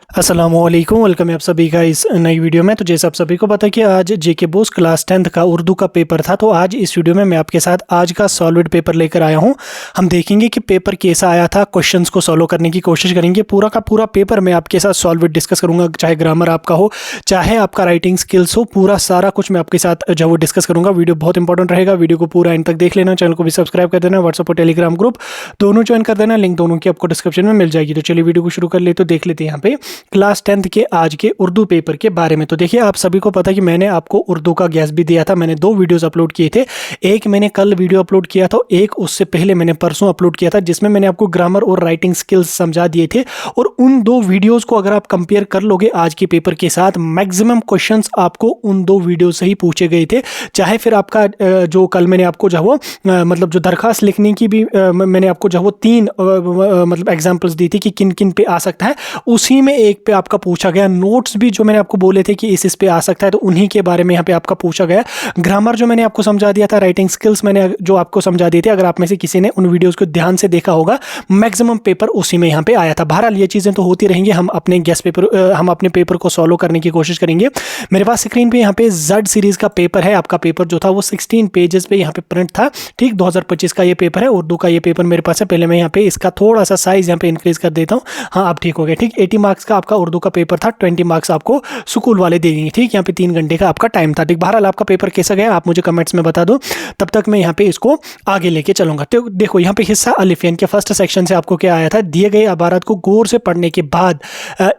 अस्सलामुअलैकुम, वेलकम है आप सभी का इस नई वीडियो में। तो जैसे आप सभी को पता है कि आज जेके बोस क्लास 10th का उर्दू का पेपर था, तो आज इस वीडियो में मैं आपके साथ आज का सॉल्विड पेपर लेकर आया हूं। हम देखेंगे कि पेपर कैसा आया था, क्वेश्चंस को सॉल्व करने की कोशिश करेंगे। पूरा का पूरा पेपर मैं आपके साथ सॉल्विड डिस्कस करूंगा, चाहे ग्रामर आपका हो, चाहे आपका राइटिंग स्किल्स हो, पूरा सारा कुछ मैं आपके साथ जो वो डिस्कस करूंगा। वीडियो बहुत इंपॉर्टेंट रहेगा, वीडियो को पूरा एंड तक देख लेना। चैनल को भी सब्सक्राइब कर देना, व्हाट्सएप और टेलीग्राम ग्रुप दोनों ज्वाइन कर देना, लिंक दोनों की आपको डिस्क्रिप्शन में मिल जाएगी। तो चलिए वीडियो को शुरू कर ले। तो देख लेते हैं यहाँ पे क्लास 10th के आज के उर्दू पेपर के बारे में। तो देखिए, आप सभी को पता है कि मैंने आपको उर्दू का गैस भी दिया था। मैंने 2 वीडियोस अपलोड किए थे, एक मैंने कल वीडियो अपलोड किया था, एक उससे पहले मैंने परसों अपलोड किया था, जिसमें मैंने आपको ग्रामर और राइटिंग स्किल्स समझा दिए थे। और उन 2 वीडियोस को अगर आप कंपेयर कर लोगे आज के पेपर के साथ, मैक्सिमम क्वेश्चंस आपको उन 2 वीडियो से ही पूछे गए थे। चाहे फिर आपका जो कल मैंने आपको जो वो मतलब जो दरखास्त लिखने की भी मैंने आपको जो वो 3 मतलब एग्जांपल्स दी थी कि किन किन पे आ सकता है, उसी में एक पे आपका पूछा गया। नोट्स भी जो मैंने आपको बोले थे कि इस पे आ सकता है, तो उन्हीं के बारे में यहाँ पे आपका पूछा गया। ग्रामर जो मैंने आपको समझा दिया था, राइटिंग स्किल्स मैंने जो आपको समझा दिए थे, अगर आप में से किसी ने उन वीडियोस को ध्यान से देखा होगा, मैक्सिमम पेपर उसी में यहाँ पे आया था। बहरहाल ये चीज़ें तो होती रहेंगी, हम अपने पेपर को सॉल्व करने की कोशिश करेंगे। मेरे पास स्क्रीन पे यहाँ पे जेड सीरीज का पेपर है। आपका पेपर जो था वो 16 पेजेस पे यहाँ पे प्रिंट था। ठीक, 2025 का ये पेपर है, उर्दू का ये पेपर मेरे पास है। पहले मैं यहाँ पे इसका थोड़ा सा साइज यहाँ पे इंक्रीज कर देता हूँ। हाँ, अब ठीक हो गया। ठीक, 80 मार्क्स का आपका उर्दू का पेपर था, 20 मार्क्स आपको स्कूल वाले दे देंगे। ठीक, यहाँ पे 3 घंटे का आपका टाइम था। ठीक, बहरहाल आपका पेपर कैसा गया आप मुझे कमेंट्स में बता दो, तब तक मैं यहाँ पे इसको आगे लेके चलूंगा। तो देखो यहाँ पे हिस्सा अलिफ यानी कि फर्स्ट सेक्शन से आपको क्या आया था, दिए गए इबारत को गौर से पढ़ने के बाद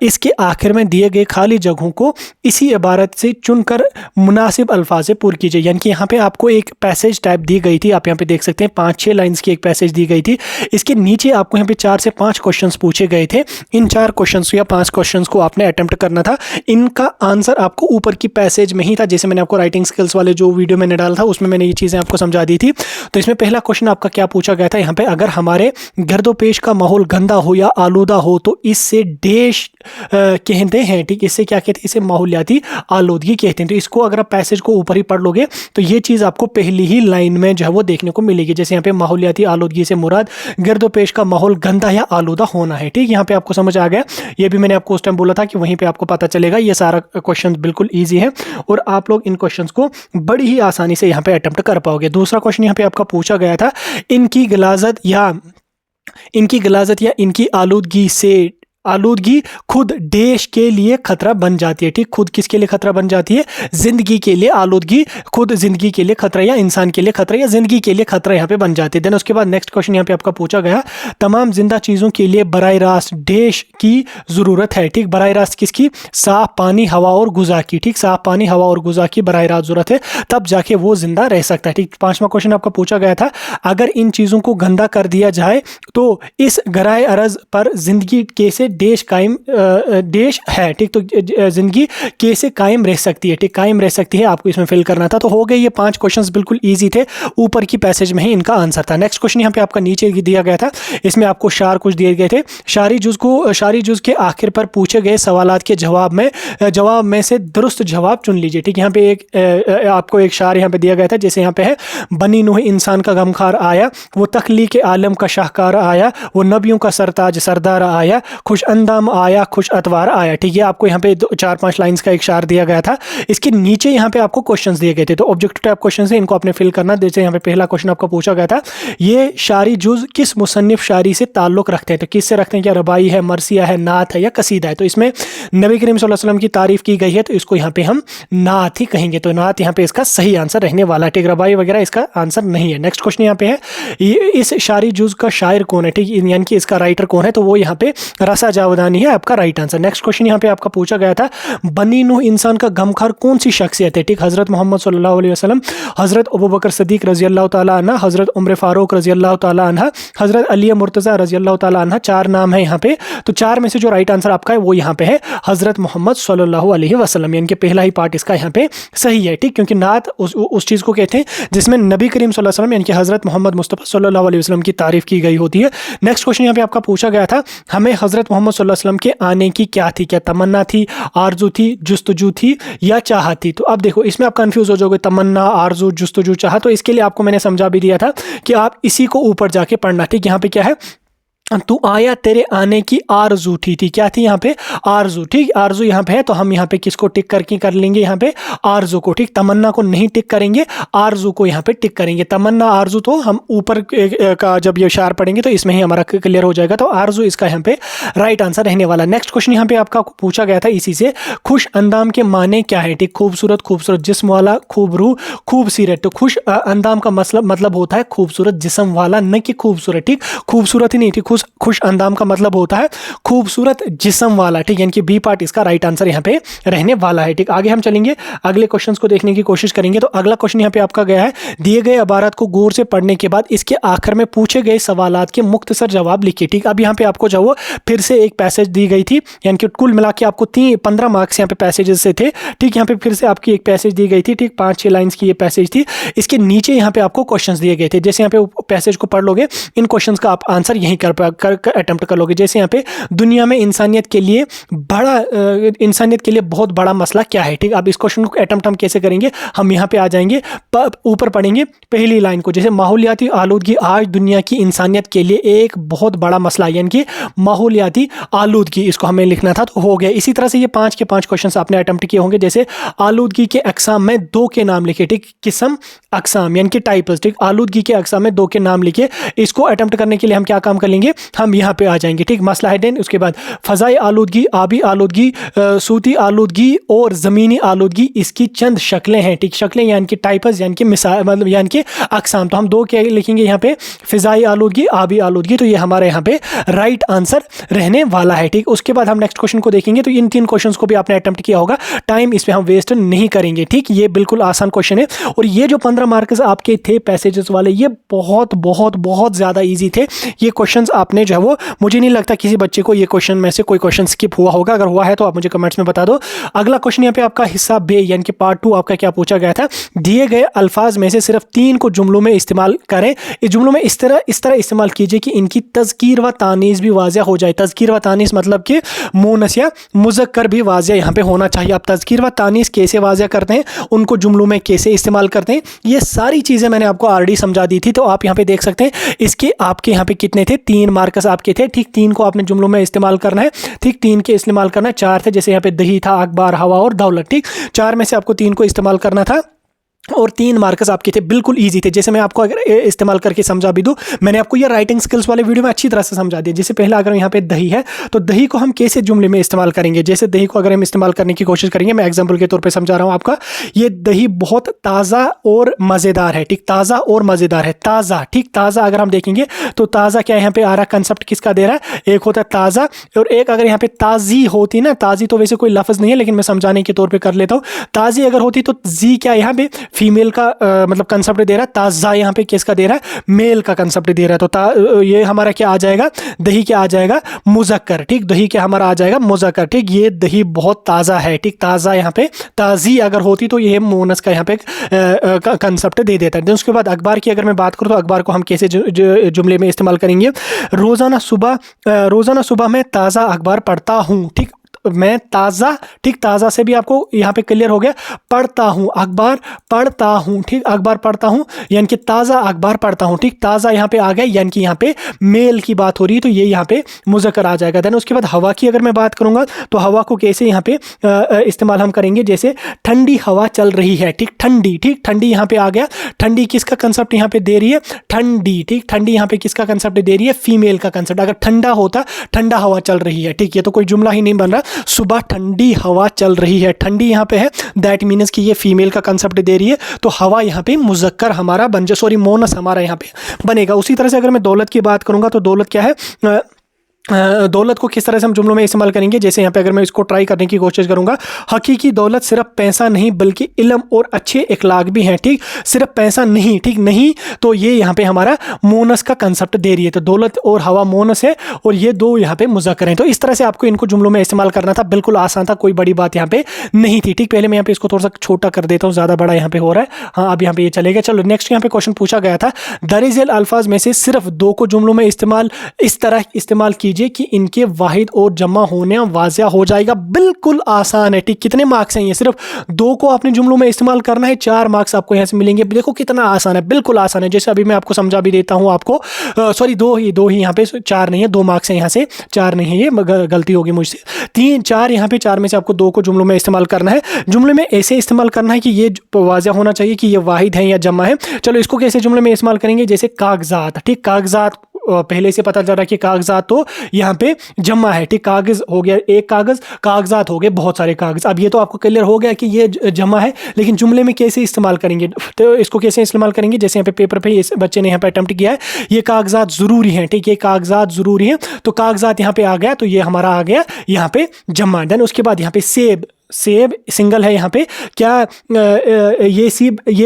इसके आखिर में दिए गए खाली जगहों को इसी इबारत से चुनकर मुनासिब अल्फाज से पूरी कीजिए। यानी कि यहाँ पे आपको एक पैसेज टाइप दी गई थी, आप यहाँ पे देख सकते हैं 5-6 लाइन्स की एक पैसेज दी गई थी। इसके नीचे आपको यहाँ पे 4 से 5 क्वेश्चंस पूछे गए थे। इन 4 क्वेश्चंस या 5 क्वेश्चंस को आपने अटेम्प्ट करना था। इनका आंसर आपको ऊपर की पैसेज में ही था, जैसे मैंने आपको राइटिंग स्किल्स वाले जो वीडियो मैंने डाला था उसमें मैंने ये चीज़ें आपको समझा दी थी। तो इसमें पहला क्वेश्चन आपका क्या पूछा गया था, यहाँ पे अगर हमारे गर्दोपेश का माहौल गंदा हो या आलूदा हो तो इससे देश कहते हैं। ठीक, इससे क्या कहते हैं, इसे माहौलियाती आलूदगी कहते हैं। तो इसको अगर आप पैसेज को ऊपर ही पढ़ लोगे तो ये चीज़ आपको पहली ही लाइन में जो है वो देखने को मिलेगी। जैसे यहाँ पे माहौलियाती आलूदगी से मुराद गर्दोपेश का माहौल गंदा या आलूदा होना है। ठीक, यहाँ पे आपको समझ आ गया। ये भी मैंने आपको उस टाइम बोला था कि वहीं पे आपको पता चलेगा। ये सारा क्वेश्चन बिल्कुल ईजी है और आप लोग इन क्वेश्चंस को बड़ी ही आसानी से यहाँ पे अटेम्प्ट कर पाओगे। दूसरा क्वेश्चन यहाँ पे आपका पूछा गया था, इनकी गिलाजत या इनकी आलूदगी खुद देश के लिए खतरा बन जाती है। ठीक, खुद किसके लिए खतरा बन जाती है, जिंदगी के लिए आलूदगी खुद जिंदगी के लिए खतरा या इंसान के लिए खतरा या जिंदगी के लिए खतरा यहाँ पे बन जाती है। देन उसके बाद नेक्स्ट क्वेश्चन यहाँ पे आपका पूछा गया, तमाम जिंदा चीज़ों के लिए बराह रास्त देश की ज़रूरत है। ठीक, बराह रास्त किसकी, साफ पानी, हवा और गुज़ा की। ठीक, साफ पानी, हवा और गुज़ा की बराह रास्त ज़रूरत है, तब जाके वो जिंदा रह सकता है। ठीक, 5वां क्वेश्चन आपका पूछा गया था, अगर इन चीज़ों को गंदा कर दिया जाए तो इस गराए अरज पर जिंदगी कैसे देश है। ठीक, तो जिंदगी कैसे कायम रह सकती है। ठीक, कायम रह सकती है, आपको इसमें फिल करना था। तो हो गए ये 5 क्वेश्चंस, बिल्कुल इजी थे, ऊपर की पैसेज में ही इनका आंसर था। नेक्स्ट क्वेश्चन यहाँ पे आपका नीचे दिया गया था, इसमें आपको शार कुछ दिए गए थे। शारी जुज के आखिर पर पूछे गए सवालात के जवाब में से दुरुस्त जवाब चुन लीजिए। ठीक, यहाँ पे आपको एक शार यहाँ पे दिया गया था, जैसे यहाँ पे है, बनी नूह इंसान का गमखार आया, वो तख्लीक आलम का शाहकार आया, वो नबियों का सरताज सरदार आया, खुश अंदाम आया, खुश अतवार आया। ठीक है, आपको यहाँ पे 4-5 लाइंस का एक शार दिया गया था। इसके नीचे यहाँ पे आपको क्वेश्चंस दिए गए थे, तो ऑब्जेक्टिव टाइप क्वेश्चन है, इनको आपने फिल करना। जैसे यहाँ पे पहला क्वेश्चन आपका पूछा गया था, ये शारी जुज किस मुसन्निफ शारी से ताल्लुक रखते हैं। तो किससे रखते हैं, क्या रबाई है, मरसिया है, नात है या कसीदा है। तो इसमें नबी करीम सल्लल्लाहु अलैहि वसल्लम की तारीफ की गई है, तो इसको यहाँ पे हम नात ही कहेंगे। तो नात यहाँ पे इसका सही आंसर रहने वाला है। ठीक, रबाई वगैरह इसका आंसर नहीं है। नेक्स्ट क्वेश्चन यहाँ पे है, इस शारी जुज का शायर कौन है। ठीक, यानी कि इसका राइटर कौन है, तो वो यहाँ पे रसा जावदानी है आपका राइट आंसर। नेक्स्ट क्वेश्चन यहाँ पे आपका पूछा गया था, बनी नूह इंसान का गमखार कौन सी शख्सियत है। ठीक, हजरत मोहम्मद सल्लल्लाहु अलैहि वसल्लम, हजरत अबू बकर सिद्दीक रजी अल्लाह ताला अन्हा, हजरत उम्र फारूक रजी अल्लाह ताला अन्हा, हजरत अली मुर्तज़ा रजी अल्लाह ताला अन्हा। 4 नाम है यहाँ पे, तो 4 में से जो राइट आंसर आपका है वो यहाँ पे है हजरत मोहम्मद सल्लल्लाहु अलैहि वसल्लम, यानी कि पहला ही पार्ट इसका यहाँ पे सही है। ठीक, क्योंकि नात उस चीज़ को कहते हैं जिसमें नबी करीम सल्लल्लाहु अलैहि वसल्लम यानी कि हजरत मोहम्मद मुस्तफ़ा सल्लल्लाहु अलैहि वसल्लम की तारीफ की गई होती है। नेक्स्ट क्वेश्चन यहाँ पे आपका पूछा गया था, हमें हजरत मोहम्मद सल्लल्लाहु अलैहि वसल्लम के आने की क्या थी, क्या तमन्ना थी, आरजू थी, जुस्तजू थी या चाहत थी। तो अब देखो इसमें आप कंफ्यूज हो जाओगे, तमन्ना, आरजू, जुस्तजू, चाहत। तो इसके लिए आपको मैंने समझा भी दिया था कि आप इसी को ऊपर जाके पढ़ना। ठीक, यहाँ पे क्या है, तू आया, तेरे आने की आरजू थी क्या थी यहाँ पे? आरजू। ठीक, आरजू यहाँ पे है तो हम यहाँ पे किसको टिक करके कर लेंगे? यहाँ पे आरजू को। ठीक, तमन्ना को नहीं टिक करेंगे, आरजू को यहाँ पे टिक करेंगे। तमन्ना आरजू तो हम ऊपर का जब ये इशार पढ़ेंगे तो इसमें ही हमारा क्लियर हो जाएगा, तो आरजू इसका यहाँ पे राइट आंसर रहने वाला। नेक्स्ट क्वेश्चन यहाँ पे आपका पूछा गया था इसी से, खुश अंदाम के माने क्या है? ठीक, खूबसूरत, खूबसूरत जिस्म वाला, खूब रूह, खूबसीरत। तो खुश अंदाम का मतलब होता है खूबसूरत जिस्म वाला, न कि खूबसूरत। ठीक, खूबसूरत ही नहीं, ठीक, खुश अंदाम का मतलब होता है खूबसूरत जिस्म वाला। ठीक, यानी कि बी पार्ट इसका राइट आंसर यहाँ पे रहने वाला है। ठीक, आगे हम चलेंगे, अगले क्वेश्चंस को देखने की कोशिश करेंगे। तो अगला क्वेश्चन यहाँ पे आपका गया है, दिए गए इबारत को गौर से पढ़ने के बाद इसके आखिर में पूछे गए सवालात के मुख्तसर जवाब लिखिए। ठीक, अब यहाँ पे आपको जो वो फिर से एक पैसेज दी गई थी, यानी कि कुल मिला के आपको 15 मार्क्स यहाँ पे पैसेजेस से थे। ठीक, यहाँ पे फिर से आपकी एक पैसेज दी गई थी। ठीक, 5-6 लाइन्स की ये पैसेज थी। इसके नीचे यहाँ पे आपको क्वेश्चंस दिए गए थे, जैसे यहाँ पे पैसेज को पढ़ लोगे, इन क्वेश्चंस का आप आंसर यहीं कर अटेम्प्ट कर लोगे। जैसे यहाँ पे दुनिया में इंसानियत के लिए बहुत बड़ा मसला क्या है? ठीक, अब इस क्वेश्चन को अटेम्प्ट हम कैसे करेंगे? हम यहाँ पे आ जाएंगे, ऊपर पढ़ेंगे पहली लाइन को, जैसे माहौलियाती आलूदगी आज दुनिया की इंसानियत के लिए एक बहुत बड़ा मसला, यानी कि माहौलियाती आलूदगी, इसको हमें लिखना था तो हो गया। इसी तरह से ये 5 के 5 क्वेश्चन आपने अटेम्प्ट किए होंगे, जैसे आलूदगी के अकसाम में 2 के नाम लिखे। ठीक, किस्म, अकसाम यानी कि टाइप्स। ठीक, आलूदगी के अकसाम में 2 के नाम लिखे। इसको अटेम्प्ट करने के लिए हम क्या काम कर लेंगे? हम यहाँ पे आ जाएंगे। ठीक, मसला है देन, उसके बाद फजाई आलूदगी, आबी आलूदगी, सूती आलूदगी और ज़मीनी आलूदगी इसकी चंद शक्लें हैं। ठीक, शक्लें यानी कि टाइप्स, यानी कि मिसाल, मतलब यानी कि अकसाम। तो हम 2 क्या लिखेंगे यहाँ पे? फिजाई आलूदगी, आबी आलूदगी। तो ये हमारे यहाँ पे राइट आंसर रहने वाला है। ठीक, उसके बाद हम नेक्स्ट क्वेश्चन को देखेंगे। तो इन 3 क्वेश्चंस को भी आपने अटेम्प्ट किया होगा, टाइम इसमें हम वेस्ट नहीं करेंगे। ठीक, ये बिल्कुल आसान क्वेश्चन है, और ये जो 15 मार्क्स आपके थे पैसेजेस वाले, ये बहुत बहुत बहुत ज़्यादा ईजी थे। ये क्वेश्चंस आपने जो है वो, मुझे नहीं लगता किसी बच्चे को ये क्वेश्चन में से कोई क्वेश्चन स्किप हुआ होगा। अगर हुआ है तो आप मुझे कमेंट्स में बता दो। अगला क्वेश्चन यहाँ पे आपका हिस्सा बे यानी कि पार्ट 2 आपका क्या पूछा गया था, दिए गए अल्फाज में से सिर्फ 3 को जुमलों में इस्तेमाल करें। इस जुमलों में इस तरह इस्तेमाल कीजिए कि इनकी तज़कीर व तानीस भी वाज़िया हो जाए। तज़कीर व तानीस मतलब कि मुअन्नस या मुज़क्कर भी वाज़िया यहाँ पे होना चाहिए। आप तज़कीर व तानीस कैसे वाज़िया करते हैं, उनको जुमलों में कैसे इस्तेमाल करते हैं, ये सारी चीज़ें मैंने आपको ऑलरेडी समझा दी थी। तो आप यहाँ पे देख सकते हैं, इसके आपके यहाँ पे कितने थे? 3 मार्क्स आपके थे। ठीक, 3 को आपने जुमलों में इस्तेमाल करना है। ठीक, 3 के इस्तेमाल करना है। 4 थे, जैसे यहाँ पे दही था, अखबार, हवा और दौलत। ठीक, 4 में से आपको 3 को इस्तेमाल करना था, और 3 मार्क्स आपके थे, बिल्कुल इजी थे। जैसे मैं आपको अगर इस्तेमाल करके समझा भी दूं, मैंने आपको ये राइटिंग स्किल्स वाले वीडियो में अच्छी तरह से समझा दिया। जैसे पहला अगर यहाँ पे दही है, तो दही को हम कैसे जुमले में इस्तेमाल करेंगे? जैसे दही को अगर हम इस्तेमाल करने की कोशिश करेंगे, मैं एग्जांपल के तौर पे समझा रहा हूँ आपका, ये दही बहुत ताज़ा और मज़ेदार है। ठीक, ताज़ा और मज़ेदार है, ताज़ा। ठीक, ताज़ा अगर हम देखेंगे तो ताज़ा क्या यहाँ पे आ रहा है? कंसेप्ट किसका दे रहा है? एक होता है ताज़ा, और एक अगर यहाँ पे ताज़ी होती ना, ताज़ी तो वैसे कोई लफ्ज़ नहीं है, लेकिन मैं समझाने के तौर पर कर लेता हूँ। ताज़ी अगर होती तो जी क्या यहाँ पे फीमेल का मतलब कंसेप्ट दे रहा है, ताज़ा यहाँ पे किसका दे रहा है? मेल का कंसेप्ट दे रहा है। तो ये हमारा क्या आ जाएगा? दही क्या आ जाएगा? मुज़क्कर। ठीक, दही क्या हमारा आ जाएगा? मुज़क्कर। ठीक, ये दही बहुत ताज़ा है। ठीक, ताज़ा यहाँ पे ताज़ी अगर होती तो ये मुअन्नस का यहाँ पे कंसेप्ट दे देता है। उसके बाद अखबार की अगर मैं बात करूँ, तो अखबार को हम कैसे जुमले में इस्तेमाल करेंगे? रोज़ाना सुबह मैं ताज़ा अखबार पढ़ता हूँ। ठीक, मैं ताज़ा, ठीक, ताज़ा से भी आपको यहाँ पे क्लियर हो गया, पढ़ता हूँ, अखबार पढ़ता हूँ। ठीक, अखबार पढ़ता हूँ यानी कि ताज़ा अखबार पढ़ता हूँ। ठीक, ताज़ा यहाँ पे आ गया, यानी कि यहाँ पे मेल की बात हो रही है, तो ये यहाँ पे मुज़क्कर आ जाएगा। देन उसके बाद हवा की अगर मैं बात करूँगा, तो हवा को कैसे यहाँ पे इस्तेमाल हम करेंगे? जैसे ठंडी हवा चल रही है। ठीक, ठंडी। ठीक, ठंडी यहाँ पे आ गया, ठंडी किसका कंसेप्ट यहाँ पे दे रही है? ठंडी। ठीक, ठंडी यहाँ पे किसका कंसेप्ट दे रही है? फीमेल का कंसेप्ट। अगर ठंडा होता, ठंडा हवा चल रही है। ठीक, ये तो कोई जुमला ही नहीं बन रहा। सुबह ठंडी हवा चल रही है, ठंडी यहाँ पे है, दैट मीन्स कि ये फीमेल का कंसेप्ट दे रही है, तो हवा यहाँ पे मुज़क्कर हमारा बन जाए, सॉरी मोनस हमारा यहाँ पे बनेगा। उसी तरह से अगर मैं दौलत की बात करूँगा, तो दौलत क्या है? दौलत को किस तरह से हम जुमलों में इस्तेमाल करेंगे? जैसे यहाँ पे अगर मैं इसको ट्राई करने की कोशिश करूँगा, हकीकी दौलत सिर्फ पैसा नहीं बल्कि इल्म और अच्छे अखलाक भी हैं। ठीक, सिर्फ पैसा नहीं। ठीक, नहीं तो ये यहाँ पे हमारा मोनस का कंसेप्ट दे रही है। तो दौलत और हवा मोनस है, और ये 2 यहाँ पे मुज़क्कर हैं। तो इस तरह से आपको इनको जुमलों में इस्तेमाल करना था, बिल्कुल आसान था, कोई बड़ी बात यहाँ पे नहीं थी। ठीक, पहले मैं यहाँ पे इसको थोड़ा सा छोटा कर देता हूँ, ज़्यादा बड़ा यहाँ पे हो रहा है। हाँ, अब यहाँ पे ये चलेगा। चलो नेक्स्ट यहाँ पे क्वेश्चन पूछा गया था, दरअसल अल्फाज में से सिर्फ 2 को जुमलों में इस तरह इस्तेमाल कीजिए कीजिए कि इनके वाहिद और जमा होने वाज़िया हो जाएगा। बिल्कुल आसान है, ठीक। कितने मार्क्स हैं ये? सिर्फ 2 को आपने जुमलों में इस्तेमाल करना है, 4 मार्क्स आपको यहाँ से मिलेंगे। देखो कितना आसान है, बिल्कुल आसान है। जैसे अभी मैं आपको समझा भी देता हूँ आपको, सॉरी 2 ही यहाँ पे, 4 नहीं है, 2 मार्क्स है यहाँ से, 4 नहीं है, ये गलती होगी मुझसे, 3 4 यहाँ पे, 4 में से आपको 2 को जुमलों में इस्तेमाल करना है। जुमले में ऐसे इस्तेमाल करना है कि ये वाज़िया होना चाहिए कि ये वाहिद है या जमा है। चलो इसको कैसे जुमले में इस्तेमाल करेंगे? जैसे कागजात, ठीक। कागजात पहले से पता चल रहा है कि कागजात तो यहाँ पे जमा है, ठीक। कागज हो गया एक कागज, कागजात हो गए बहुत सारे कागज। अब ये तो आपको क्लियर हो गया कि ये जमा है, लेकिन जुमले में कैसे इस्तेमाल करेंगे? तो इसको कैसे इस्तेमाल करेंगे? जैसे यहाँ पे पेपर पे इस बच्चे ने यहाँ पे अटेम्प्ट किया है, ये कागजात ज़रूरी हैं, ठीक। ये कागजात ज़रूरी हैं, तो कागजात यहाँ पे आ गया, तो ये हमारा आ गया यहाँ पे जमा। देन उसके बाद यहाँ पे सेब, सेब सिंगल है यहाँ पे, क्या ये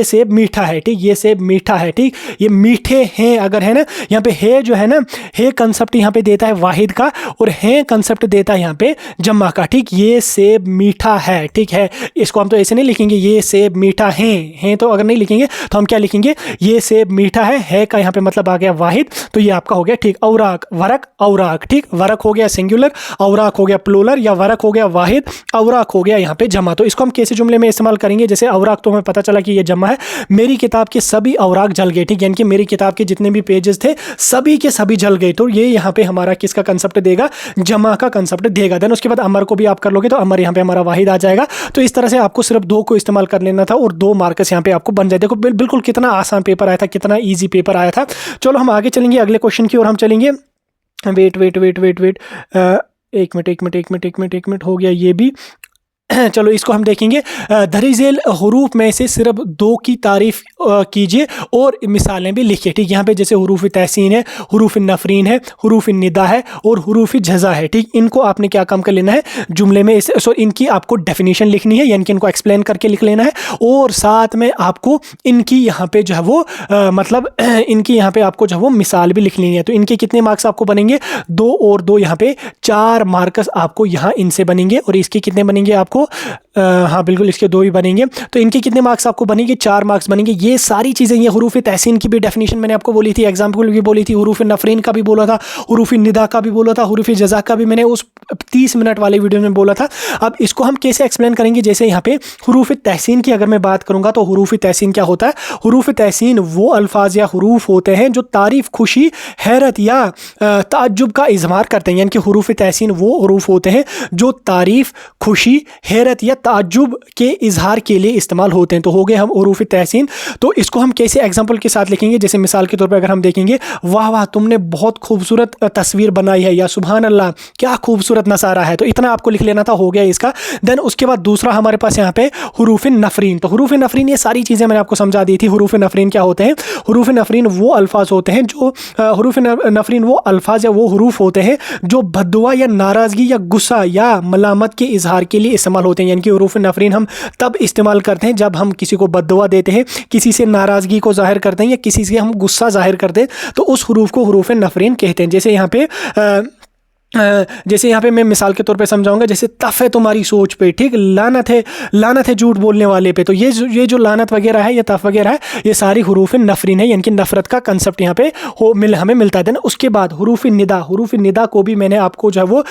सेब मीठा है, ठीक। ये सेब मीठा है, ठीक। ये मीठे हैं अगर है ना, यहाँ पे है जो है ना, है कंसेप्ट यहाँ पे देता है वाहिद का, और है कंसेप्ट देता है यहाँ पे जम्मा का, ठीक। ये सेब मीठा है, ठीक है। इसको हम तो ऐसे नहीं लिखेंगे ये सेब मीठा है तो अगर नहीं लिखेंगे तो हम क्या लिखेंगे? ये सेब मीठा है का यहाँ पे मतलब आ गया वाहिद, तो ये आपका हो गया, ठीक। औराक, वरक, औराक, ठीक। वरक हो गया सिंगुलर, औराक हो गया प्लूरल, या वरक हो गया वाहिद, औराक हो गया यहाँ पे जमा। तो इसको हम कैसे जुमले में इस्तेमाल करेंगे? जैसे औराक तो हमें पता चला कि ये जमा है, मेरी किताब के सभी औराक जल गए, ठीक। यानी कि मेरी किताब के जितने भी पेजेस थे सभी के सभी जल गए, तो ये यहाँ पे हमारा किसका कंसेप्ट देगा? जमा का कंसेप्ट देगा। देन उसके बाद अमर को भी आप कर लोगे तो अमर यहाँ पे हमारा वाहिद आ जाएगा। तो इस तरह से आपको सिर्फ 2 को इस्तेमाल कर लेना था और 2 मार्क्स यहाँ पे आपको बन जाए। देखो बिल्कुल कितना आसान पेपर आया था, कितना ईजी पेपर आया था। चलो हम आगे चलेंगे, अगले क्वेश्चन की ओर हम चलेंगे। वेट, एक मिनट हो गया ये भी। चलो इसको हम देखेंगे। दरिजेल हरूफ में से सिर्फ 2 की तारीफ कीजिए और मिसालें भी लिखिए, ठीक। यहाँ पे जैसे हरूफ तहसीन है, हरूफ नफरीन है, हरूफ निदा है और हरूफ जज़ा है, ठीक। इनको आपने क्या काम कर लेना है? जुमले में इनकी आपको डेफिनेशन लिखनी है, यानी कि इनको एक्सप्लेन करके लिख लेना है, और साथ में आपको इनकी यहाँ पे जो है वो मतलब इनकी यहाँ पे आपको जो है वो मिसाल भी लिख लेनी है। तो इनके कितने मार्क्स आपको बनेंगे? 2 और 2 यहाँ पे 4 मार्क्स आपको यहाँ इनसे बनेंगे, और इसके कितने बनेंगे आपको? हाँ बिल्कुल, इसके 2 ही बनेंगे। तो इनके कितने मार्क्स आपको बनेंगे? 4 मार्क्स बनेंगे। ये सारी चीज़ें, ये हरूफ तहसीन की भी डेफिनेशन मैंने आपको बोली थी, एग्जाम्पल भी बोली थी, हरूफ नफरीन का भी बोला था, हरूफ निदा का भी बोला था, हरूफ जज़ा का भी मैंने उस 30 मिनट वाले वीडियो में बोला था। अब इसको हम कैसे एक्सप्लेन करेंगे? जैसे यहाँ पे हरूफ तहसीन की अगर मैं बात करूँगा तो हरूफ तहसीन क्या होता है? हरूफ तहसीन वो अल्फाज या हरूफ होते हैं जो तारीफ़, खुशी, हैरत या ताज्जुब का इजहार करते हैं। यानी कि हरूफ तहसीन वो हरूफ होते हैं जो तारीफ़, खुशी, हैरत या ताज्जुब के इजहार के लिए इस्तेमाल होते हैं। तो हो गए हम हरूफ तहसीन। तो इसको हम कैसे एग्जाम्पल के साथ लिखेंगे? जैसे मिसाल के तौर पर अगर हम देखेंगे, वाह वाह तुमने बहुत खूबसूरत तस्वीर बनाई है, या सुभान अल्लाह क्या खूबसूरत नज़ारा है, तो इतना आपको लिख लेना था, हो गया इसका। देन उसके बाद दूसरा हमारे पास यहाँ पे हरूफ नफरीन। तो हरूफ नफरीन ये सारी चीज़ें मैंने आपको समझा दी थी। हरूफ नफरीन क्या होते हैं? हरूफ नफरीन वो अल्फाज होते हैं जो हरूफ नफरीन वो अल्फाज या वो हरूफ होते हैं जो बद्दुआ या नाराज़गी या गुस्सा या मलामत के इजहार के लिए इस्तेमाल होते हैं। यानी कि हरूफ नफरीन हम तब इस्तेमाल करते हैं जब हम किसी को बद्दुआ देते हैं, किसी से नाराज़गी को जाहिर करते हैं, या किसी से हम गुस्सा जाहिर करते हैं, तो उस हरूफ को हरूफ नफरीन कहते हैं। जैसे यहाँ पे मैं मिसाल के तौर पे समझाऊंगा, जैसे तफ है तुम्हारी सोच पे, ठीक। लानत है झूठ बोलने वाले पे। तो ये जो लानत वगैरह है, ये तफ वगैरह है, ये सारी हरूफ नफरीन है, यानी कि नफरत का कंसेप्ट यहाँ पे हमें मिलता है। देन उसके बाद हरूफ निदा को भी मैंने आपको जो है वो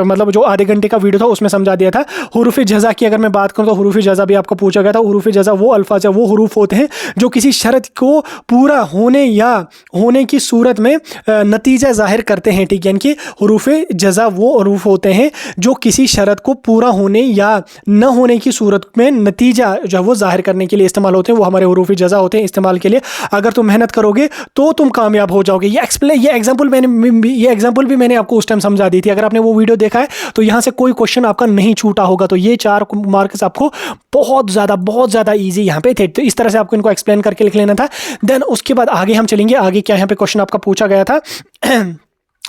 मतलब जो आधे घंटे का वीडियो था उसमें समझा दिया था। हरूफ जज़ा की अगर मैं बात करूँ तो हरूफ जज़ा भी आपको पूछा गया था। हरूफ जज़ा वो अल्फाज है, वो हरूफ होते हैं जो किसी शर्त को पूरा होने या होने की सूरत में नतीजा जाहिर करते हैं, ठीक। यानी कि हरूफ जज़ा वो हरूफ होते हैं जो किसी शर्त को पूरा होने या न होने की सूरत में नतीजा जो है वो जाहिर करने के लिए इस्तेमाल होते हैं, वो हमारे हरूफ जज़ा होते हैं इस्तेमाल के लिए। अगर तुम मेहनत करोगे तो तुम कामयाब हो जाओगे। ये एग्जाम्पल भी मैंने आपको उस टाइम समझा दी थी। अगर आपने वो वीडियो देखा है तो यहाँ से कोई क्वेश्चन आपका नहीं छूटा होगा। तो ये 4 मार्क्स आपको बहुत ज़्यादा ईजी यहाँ पे थे। तो इस तरह से आपको इनको एक्सप्लेन करके लिख लेना था। देन उसके बाद आगे हम चलेंगे। आगे क्या यहाँ पे क्वेश्चन आपका पूछा गया था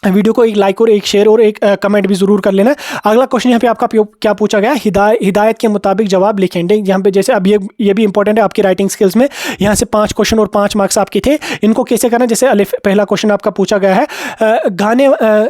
वीडियो को एक लाइक और एक शेयर और एक कमेंट भी जरूर कर लेना। अगला क्वेश्चन यहाँ पे आपका क्या पूछा गया, हिदायत के मुताबिक जवाब लिखें। यहाँ पे जैसे अब ये भी इंपॉर्टेंट है आपकी राइटिंग स्किल्स में। यहाँ से 5 क्वेश्चन और 5 मार्क्स आपके थे, इनको कैसे करना। जैसे अलिफ पहला क्वेश्चन आपका पूछा गया है,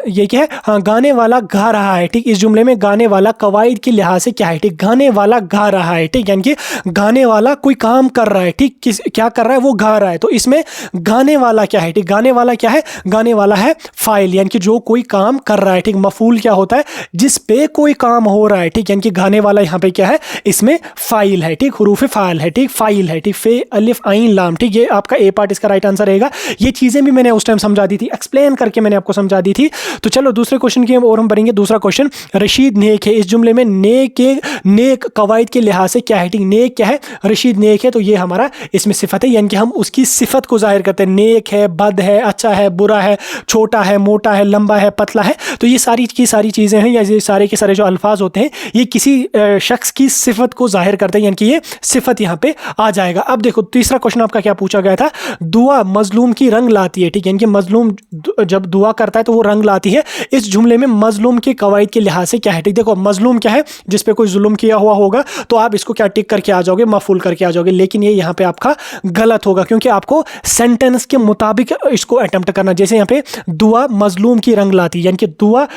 ये क्या है, हाँ, गाने वाला गा रहा है, ठीक। इस जुमले में गाने वाला कवायद के लिहाज से क्या है, ठीक। गाने वाला गा रहा है, ठीक, यानी कि गाने वाला कोई काम कर रहा है, ठीक। क्या कर रहा है, वो गा रहा है। तो इसमें गाने वाला क्या है, ठीक। गाने वाला क्या है, गाने वाला है फाइल, यानी कि जो कोई काम कर रहा है, ठीक। मफूल क्या होता है, जिस पे कोई काम हो रहा है, ठीक। यानी कि गाने वाला यहाँ पे क्या है, इसमें फाइल है, ठीक। हुरूफ फाइल है, ठीक। फाइल है, ठीक। फे अलिफ आइन लाम, ठीक। ये आपका ए पार्ट इसका राइट आंसर रहेगा। ये चीजें भी मैंने उस टाइम समझा दी थी, एक्सप्लेन करके मैंने आपको समझा दी थी। तो चलो दूसरे क्वेश्चन की और हम पढ़ेंगे। दूसरा क्वेश्चन, रशीद नेक है। इस जुमले में नेक कवायद के लिहाज से क्या है, ठीक। नेक क्या है, रशीद नेक है, तो ये हमारा इसमें सिफत है, यानी कि हम उसकी सिफत को जाहिर करते हैं। नेक है, बद है, अच्छा है, बुरा है, छोटा है, मोटा है, लंबा है, पतला है। तो ये सारी की सारी चीज़ें हैं, या ये सारे के सारे जो अल्फाज होते हैं, ये किसी शख्स की सिफत को जाहिर करते हैं, यानी कि ये सिफत यहाँ पे आ जाएगा। अब देखो तीसरा क्वेश्चन आपका क्या पूछा गया था, दुआ मजलूम की रंग लाती है, ठीक। यानी कि मजलूम जब दुआ करता है तो वो रंग लाती है। इस जुमले में मजलूम के कवायद के लिहाज से क्या है, ठीक। देखो मजलूम क्या है, जिस पे कोई जुल्म किया हुआ होगा, तो आप इसको क्या टिक करके आ जाओगे, मफूल करके आ जाओगे। लेकिन ये यहाँ पे आपका गलत होगा, क्योंकि आपको सेंटेंस के मुताबिक इसको अटेम्प्ट करना। जैसे यहाँ पे दुआ मजलूम की रंग लाती है, यानी कि दुआ,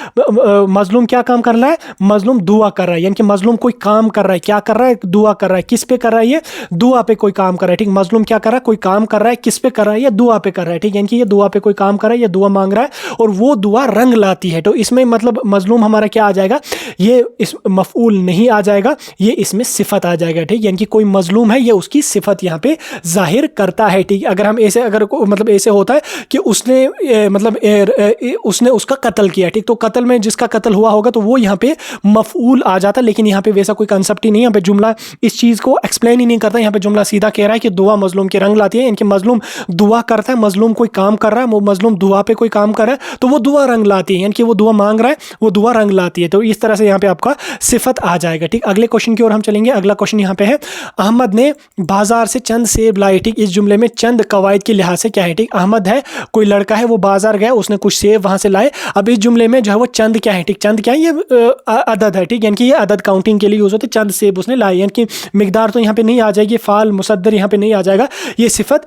मजलूम क्या काम कर रहा है, मजलूम दुआ कर रहा है, यानी कि मजलूम कोई काम कर रहा है। क्या कर रहा है, दुआ कर रहा है। किस पे कर रहा है, ये दुआ पे कोई काम कर रहा है, ठीक। मजलूम क्या कर रहा है, कोई काम कर रहा है। किस पे कर रहा है, ये दुआ पे कर रहा है, ठीक। यानी कि ये दुआ पे कोई काम कर रहा है, ये दुआ मांग रहा है, और वो दुआ रंग लाती है। तो इसमें मतलब मजलूम हमारा क्या आ जाएगा, ये इस मफऊल नहीं आ जाएगा, ये इसमें सिफत आ जाएगा, ठीक। यानी कि कोई मजलूम है, ये उसकी सिफत यहाँ पे जाहिर करता है, ठीक। अगर हम ऐसे मतलब ऐसे होता है कि उसने मतलब उसने उसका कत्ल किया, ठीक। तो कत्ल में जिसका कत्ल हुआ होगा तो वो यहाँ पे मफऊल आ जाता, लेकिन यहाँ पे वैसा कोई कंसेप्ट ही नहीं। यहाँ पे जुमला इस चीज़ को एक्सप्लेन ही नहीं करता। यहाँ पे जुमला सीधा कह रहा है कि दुआ मजलूम के रंग लाती है, यानी कि मजलूम दुआ करता है, मजलूम कोई काम कर रहा है, वो मजलूम दुआ पे कोई काम कर रहा है, तो वो दुआ रंग लाती है, यानी कि वो दुआ मांग रहा है, वो दुआ रंग लाती है। तो इस तरह से यहाँ पे आपका सिफत आ जाएगा, ठीक। अगले क्वेश्चन की ओर हम चलेंगे। अगला क्वेश्चन यहाँ पे है, अहमद ने बाजार से चंद सेब लाए, ठीक। इस जुमले में चंद कवायद के लिहाज से क्या है, ठीक। अहमद है, कोई लड़का है, वो बाजार गया, उसने कुछ सेब वहां से लाए। अब इस जुमले में जो है वो चंद क्या है, ठीक। चंद क्या है, ये अदद है, ठीक। यानी कि ये अदद काउंटिंग के लिए यूज होते, चंद सेब उसने लाए, यानी कि मिकदार तो यहाँ पे नहीं आ जाएगी, फाल मुसद्दर यहाँ पे नहीं आ जाएगा, ये सिफत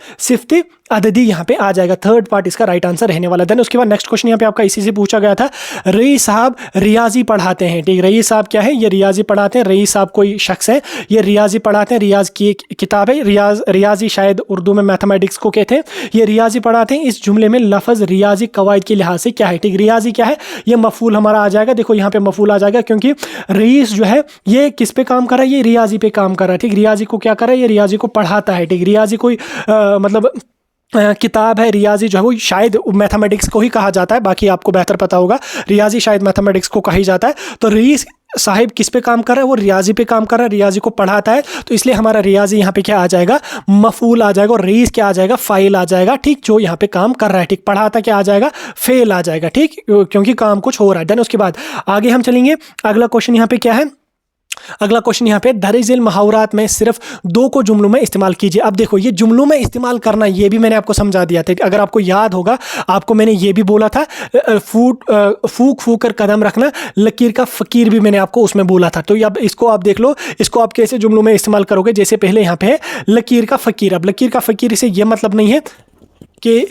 अददी यहाँ पे आ जाएगा। थर्ड पार्ट इसका राइट आंसर रहने वाला। देन उसके बाद नेक्स्ट क्वेश्चन यहाँ पे आपका इसी से पूछा गया था, रईस साहब रियाजी पढ़ाते हैं, ठीक। रईस साहब क्या है, ये रियाजी पढ़ाते हैं। रईस साहब कोई शख्स है, ये रियाजी पढ़ाते हैं। रियाज की एक किताब है, रियाजी शायद उर्दू में मैथमेटिक्स को कहते हैं। ये रियाजी पढ़ाते हैं। इस जुमले में लफ्ज़ रियाजी कवायद के लिहाज से क्या है, ठीक। रियाजी क्या है, ये मफूल हमारा आ जाएगा। देखो यहाँ पे मफूल आ जाएगा, क्योंकि रईस जो है ये किस पे काम कर रहा है, ये रियाजी पे काम कर रहा है, ठीक। रियाजी को क्या कर रहा है, ये रियाजी को पढ़ाता है, ठीक। रियाजी कोई मतलब किताब है। रियाजी जो है वो शायद मैथमेटिक्स को ही कहा जाता है, बाकी आपको बेहतर पता होगा, रियाजी शायद मैथमेटिक्स को कहा ही जाता है। तो रईस साहिब किस पे काम कर रहा है, वो रियाजी पे काम कर रहा है, रियाजी को पढ़ाता है, तो इसलिए हमारा रियाजी यहाँ पे क्या आ जाएगा, मफूल आ जाएगा, और रईस क्या आ जाएगा, फाइल आ जाएगा, ठीक। जो यहाँ पे काम कर रहा है, ठीक। पढ़ाता क्या आ जाएगा, फेल आ जाएगा, ठीक, क्योंकि काम कुछ हो रहा है। देन उसके बाद आगे हम चलेंगे। अगला क्वेश्चन यहाँ पे क्या है, अगला क्वेश्चन यहाँ पे दरिजिल मुहावरात में सिर्फ 2 को जुमलों में इस्तेमाल कीजिए। अब देखो ये जुमलों में इस्तेमाल करना, ये भी मैंने आपको समझा दिया था। अगर आपको याद होगा, आपको मैंने ये भी बोला था, फूक फूक कर कदम रखना, लकीर का फ़कीर भी मैंने आपको उसमें बोला था। तो अब इसको आप देख लो, इसको आप कैसे जुमलों में इस्तेमाल करोगे। जैसे पहले यहाँ पे है लकीर का फ़कीर। अब लकीर का फ़कीर से ये मतलब नहीं है कि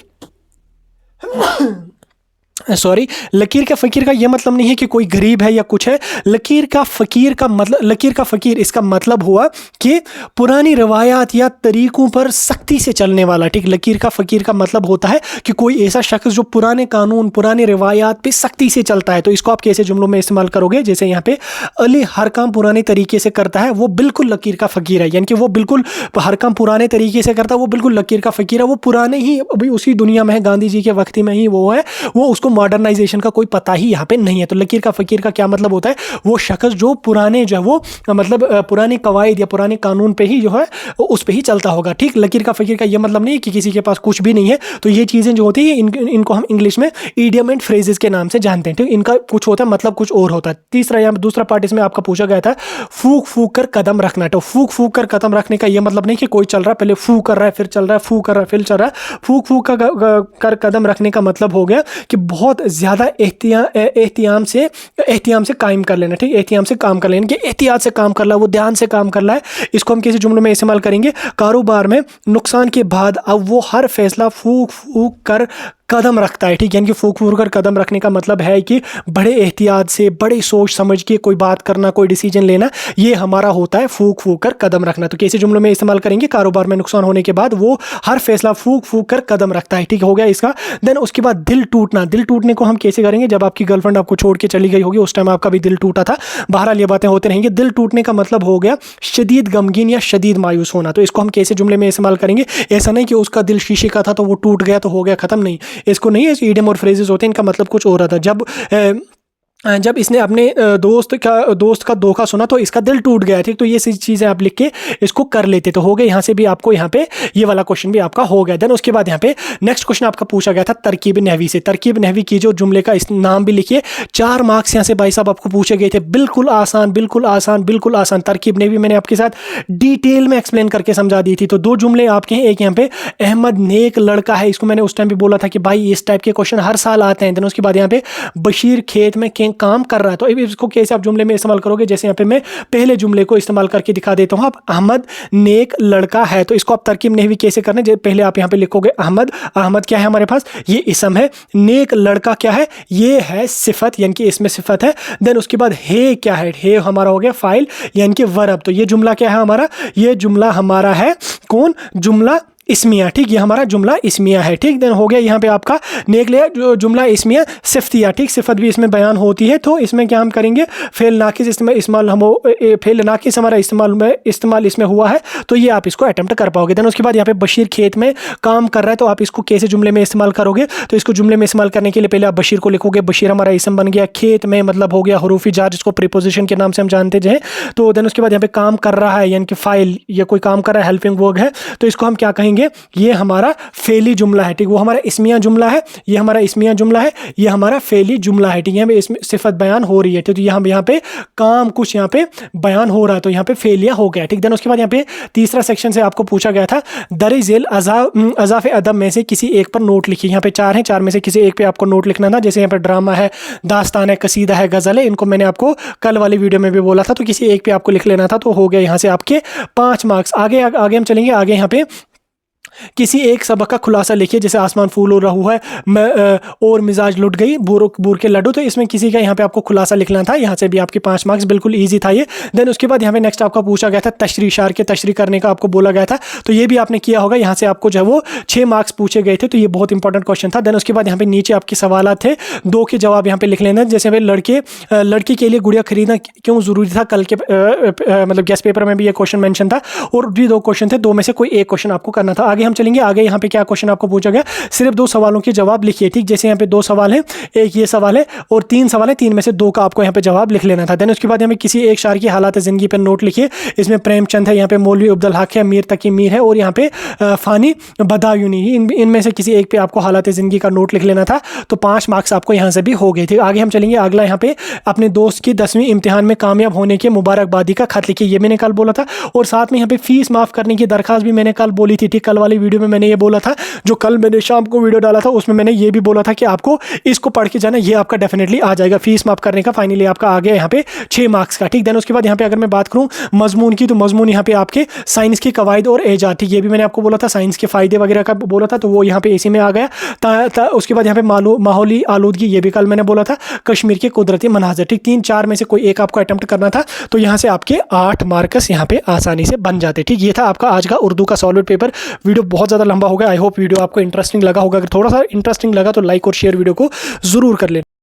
सॉरी, लकीर का फ़कीर का यह मतलब नहीं है कि कोई गरीब है या कुछ है। लकीर का फ़कीर का मतलब, लकीर का फ़कीर इसका मतलब हुआ कि पुरानी रवायात या तरीक़ों पर सख्ती से चलने वाला, ठीक। लकीर का फ़कीर का मतलब होता है कि कोई ऐसा शख्स जो पुराने कानून, पुराने रवायात पे सख्ती से चलता है। तो इसको आप कैसे जुमलों में इस्तेमाल करोगे, जैसे यहाँ पे अली हर काम पुराने तरीके से करता है, वो बिल्कुल लकीर का फ़कीर है, यानी कि वो बिल्कुल हर काम पुराने तरीके से करता है, वो बिल्कुल लकीर का फ़कीर है। वो पुराने ही अभी उसी दुनिया में है, गांधी जी के वक्त में ही वो है, वो उसको मॉडर्नाइजेशन का कोई पता ही यहाँ पे नहीं है। तो लकीर का फ़कीर का क्या मतलब होता है, वो शख्स जो पुराने जो है वो मतलब पुराने कवायद या पुराने कानून पे ही जो है उस पे ही चलता होगा, ठीक। लकीर का फ़कीर का ये मतलब नहीं है कि किसी के पास कुछ भी नहीं है। तो ये चीज़ें जो होती है इनको हम इंग्लिश में ईडियम एंड फ्रेजेस के नाम से जानते हैं, ठीक। इनका कुछ होता है मतलब कुछ और होता है। तीसरा यहाँ दूसरा पार्ट इसमें आपका पूछा गया था, फूक फूक कर कदम रखना। तो फूक फूक कर कदम रखने का ये मतलब नहीं कि कोई चल रहा है, पहले फूक कर रहा है, फिर चल रहा है, फूक कर रहा है, फिर चल रहा है। फूक फूक कर कदम रखने का मतलब हो गया कि बहुत ज़्यादा एहतियाम से कायम कर लेना, ठीक, एहतियाम से काम कर लेना, कि एहतियात से काम कर रहा है, वो ध्यान से काम कर रहा है। इसको हम किसी जुमले में इस्तेमाल करेंगे, कारोबार में नुकसान के बाद अब वो हर फैसला फूक फूक कर कदम रखता है, ठीक, यानी कि फूक फूक कर कदम रखने का मतलब है कि बड़े एहतियात से, बड़े सोच समझ के कोई बात करना, कोई डिसीजन लेना, ये हमारा होता है फूक फूक कर कदम रखना। तो कैसे जुमलों में इस्तेमाल करेंगे, कारोबार में नुकसान होने के बाद वो हर फैसला फूक फूक कर कदम रखता है, ठीक, हो गया इसका। देन उसके बाद दिल टूटना, दिल टूटने को हम कैसे करेंगे, जब आपकी गर्लफ्रेंड आपको छोड़ के चली गई होगी, उस टाइम आपका भी दिल टूटा था, बहरहाल ये बातें होते रहेंगे। दिल टूटने का मतलब हो गया शदीद गमगीन या शदीद मायूस होना। तो इसको हम कैसे जुमले में इस्तेमाल करेंगे, ऐसा नहीं कि उसका दिल शीशे का था तो वो टूट गया तो हो गया खत्म, नहीं, इसको नहीं, है ईडियम और फ्रेजेस होते हैं, इनका मतलब कुछ और आता है। जब इसने अपने दोस्त का धोखा सुना तो इसका दिल टूट गया, ठीक, तो ये चीज़ें आप लिख के इसको कर लेते तो हो गए। यहाँ से भी आपको यहाँ पे ये वाला क्वेश्चन भी आपका हो गया। देन उसके बाद यहाँ पे नेक्स्ट क्वेश्चन आपका पूछा गया था तरकीब नहवी से। तरकीब नहवी की जो जुमले का इस नाम भी लिखिए, 4 मार्क्स यहाँ से भाई साहब आपको पूछे गए थे, बिल्कुल आसान बिल्कुल आसान बिल्कुल आसान। तरकीब नहवी मैंने आपके साथ डिटेल में एक्सप्लेन करके समझा दी थी। तो 2 जुमले आपके हैं, एक यहाँ पे अहमद नेक लड़का है, इसको मैंने उस टाइम भी बोला था कि भाई इस टाइप के क्वेश्चन हर साल आते हैं। देन उसके बाद यहाँ पे बशीर खेत में काम कर रहा है, तो इसको कैसे आप जुमले में इस्तेमाल करोगे, जैसे यहाँ पे मैं पहले जुमले को इस्तेमाल करके दिखा देता हूँ। आप अहमद नेक लड़का है, तो इसको आप तरकीब नहवी कैसे करना है, पहले आप यहाँ पे लिखोगे अहमद, अहमद क्या है हमारे पास, ये इसम है, नेक लड़का क्या है, ये है सिफत, यानी कि इसमें सिफत है। देन उसके बाद हे क्या है, हे हमारा हो गया फाइल यानी कि वर्ब। तो ये जुमला क्या है हमारा, ये जुमला हमारा है कौन, जुमला इस्मिया, ठीक, ये हमारा जुमला इस्मिया है, ठीक। देन हो गया यहाँ पे आपका नेक लिया जो जुमला इस्मिया सिफ्तिया, ठीक, सिफत भी इसमें बयान होती है। तो इसमें क्या हम करेंगे, फेल नाकिस इस्तेमाल हम फेल नाकिस हमारा इस्तेमाल इसमें हुआ है, तो ये आप इसको अटेम्प्ट कर पाओगे। देन उसके बाद यहाँ पे बशीर खेत में काम कर रहा है, तो आप इसको कैसे जुमले में इस्तेमाल करोगे, तो इसको जुमले में इस्तेमाल करने के लिए पहले आप बशीर को लिखोगे, बशीर हमारा इसम बन गया, खेत में मतलब हो गया हरूफी जार, जिसको प्रीपोजिशन के नाम से हम जानते हैं। तो देन उसके बाद यहाँ पे काम कर रहा है यानी कि फाइल, या कोई काम कर रहा है हेल्पिंग वर्ब है, तो इसको हम क्या कहेंगे, ये हमारा फेली जुमला है, ठीक, वो हमारा इस्मिया जुमला है, ये हमारा इस्मिया जुमला है, ये हमारा फेली जुमला है, ठीक है, इसमें सिफत बयान हो रही है, तो यहाँ पे काम कुछ यहाँ पे बयान हो रहा है, तो यहाँ पे फेलिया हो गया, ठीक। देन उसके बाद यहाँ पे तीसरा सेक्शन से आपको पूछा गया था दरिजेल अज़ाफ़े अदब में से किसी एक पर नोट लिखिए। यहाँ पे 4 हैं, 4 में से किसी एक पे आपको नोट लिखना था, जैसे यहाँ पे ड्रामा है, दास्तान है, कसीदा है, गज़ल है, इनको मैंने आपको कल वाली वीडियो में भी बोला था, तो किसी एक पे आपको लिख लेना था, तो हो गया यहाँ से आपके 5 मार्क्स। आगे हम चलेंगे, आगे यहाँ पे किसी एक सबक का खुलासा लिखिए, जैसे आसमान फूल हो रहा है और मिजाज लुट गई बूर के लड्डू, तो इसमें किसी का यहाँ पे आपको खुलासा लिखना था, यहाँ से भी आपके 5 मार्क्स, बिल्कुल इजी था ये। देन उसके बाद यहाँ पे नेक्स्ट आपका पूछा गया था तशरीह, शार के तशरीह करने का आपको बोला गया था, तो ये भी आपने किया होगा, यहाँ से आपको जो है वो 6 मार्क्स पूछे गए थे, तो ये बहुत इंपॉर्टेंट क्वेश्चन था। देन उसके बाद यहाँ पे नीचे आपके सवाल थे, 2 के जवाब यहाँ पे लिख लेना, जैसे लड़की के लिए गुड़िया खरीदना क्यों जरूरी था, कल के मतलब गेस्ट पेपर में भी ये क्वेश्चन मेंशन था, और भी 2 क्वेश्चन थे, 2 में से कोई एक क्वेश्चन आपको करना था। आगे हम चलेंगे, आगे यहाँ पे क्या क्वेश्चन आपको पूछा गया, सिर्फ 2 सवालों के जवाब लिखिए, ठीक, जैसे यहाँ पे 2 सवाल हैं, एक ये सवाल है और 3 सवाल है, 3 में से 2 का आपको यहाँ पे जवाब लिख लेना था। देन उसके बाद यहाँ पे किसी एक शायर की हालात ज़िंदगी पर नोट लिखिए, इसमें प्रेमचंद है, यहाँ पे मौलवी अब्दुल हक है, मीर तकी मीर है, और यहाँ पे फ़ानी बदायूनी, इनमें से किसी एक पे आपको हालात ज़िंदगी का नोट लिख लेना था, तो 5 मार्क्स आपको यहाँ से भी हो गए थे। आगे हम चलेंगे, अगला यहाँ पे अपने दोस्त की 10वीं इम्तिहान में कामयाब होने के मुबारकबादी का खत लिखिए, ये मैंने कल बोला था, और साथ में यहाँ पे फीस माफ़ करने की दरखास्त भी मैंने कल बोली थी, ठीक, कल वाली वीडियो में मैंने ये बोला था, जो कल मैंने शाम को वीडियो डाला था उसमें मैंने ये भी बोला था कि आपको इसको पढ़ के जाना, ये आपका डेफिनेटली आ जाएगा, फीस माफ करने का फाइनली आपका आ गया यहाँ पे 6 मार्क्स का, ठीक। देन उसके बाद यहाँ पे अगर मैं बात करूँ मजमून की, तो मजमून यहाँ पे आपके साइंस के कवायद और एजाद, ठीक, ये भी मैंने आपको बोला था, साइंस के फायदे वगैरह का बोला था, तो वो यहाँ पे इसी में आ गया। उसके बाद यहाँ पे माहौली आलूदगी, ये भी कल मैंने बोला था, कश्मीर के कुदरती मनाजर, ठीक, 3-4 में से कोई एक आपको अटेम्प्ट करना था, तो यहाँ से आपके 8 मार्क्स यहाँ पे आसानी से बन जाते, ठीक। ये था आपका आज का उर्दू का सॉल्व पेपर। वीडियो बहुत ज़्यादा लंबा हो गया, आई होप वीडियो आपको इंटरेस्टिंग लगा होगा। अगर थोड़ा सा इंटरेस्टिंग लगा तो लाइक और शेयर वीडियो को ज़रूर कर लेना।